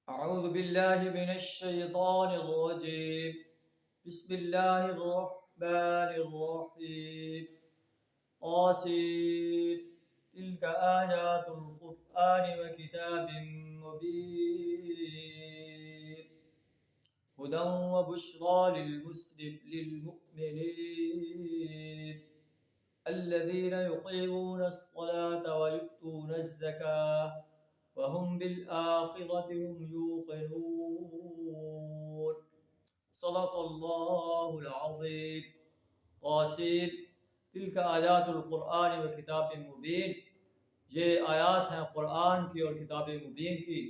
أعوذ بالله من الشيطان الرجيم. بسم الله الرحمن الرحيم. قاسين. تلك آيات القرآن وكتاب مبين. هدى وبشرى للمؤمنين الذين يقيمون الصلاة ويؤتون الزكاة وهم بالآخرة هم يوقنون. صدق اللہ العظیم. قاسین. تلک آیات القرآن و کتاب مبین. یہ آیات ہیں قرآن کی اور کتاب مبین کی،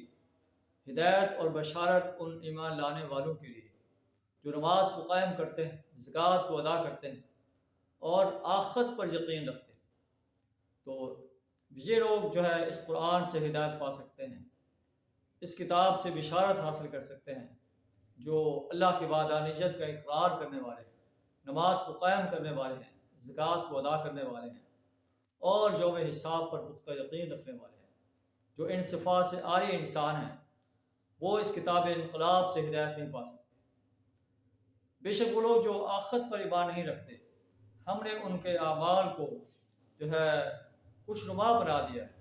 ہدایت اور بشارت ان ایمان لانے والوں کے لیے جو نماز کو قائم کرتے ہیں، زکوٰۃ کو ادا کرتے ہیں اور آخرت پر یقین رکھتے ہیں. تو یہ لوگ جو ہے اس قرآن سے ہدایت پا سکتے ہیں، اس کتاب سے بشارت حاصل کر سکتے ہیں، جو اللہ کی وحدانیت کا اقرار کرنے والے ہیں، نماز کو قائم کرنے والے ہیں، زکوٰۃ کو ادا کرنے والے ہیں اور یوم حساب پر پختہ یقین رکھنے والے ہیں. جو ان صفات سے عاری انسان ہیں وہ اس کتاب انقلاب سے ہدایت نہیں پا سکتے. بے شک وہ لوگ جو آخرت پر ایمان نہیں رکھتے، ہم نے ان کے اعمال کو جو ہے خوشنما بنا دیا ہے،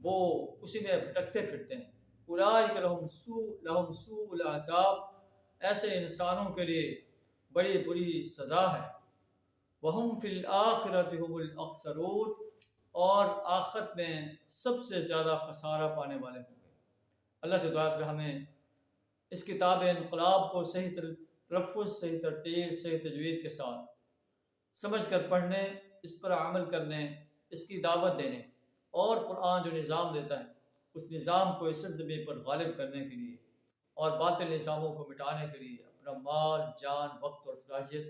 وہ اسی میں بھٹکتے پھرتے ہیں. اولئک لہم سوء العذاب. ایسے انسانوں کے لیے بڑی بری سزا ہے. وہم فی الآخرۃ هم الاخسرون. اور آخرت میں سب سے زیادہ خسارہ پانے والے ہوں گے. اللہ سے دعا کر ہمیں اس کتاب انقلاب کو صحیح تلفظ، صحیح ترتیب، صحیح تجوید کے ساتھ سمجھ کر پڑھنے، اس پر عمل کرنے، اس کی دعوت دینے اور قرآن جو نظام دیتا ہے اس نظام کو اس زمین پر غالب کرنے کے لیے اور باطل نظاموں کو مٹانے کے لیے اپنا مال، جان، وقت اور صلاحیت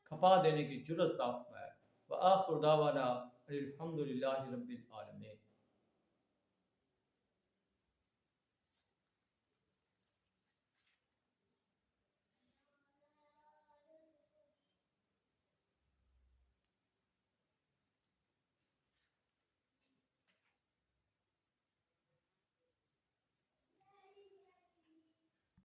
کھپا دینے کی جرأت عطا فرمائے. وآخر دعوانا الحمد للہ رب العالمین.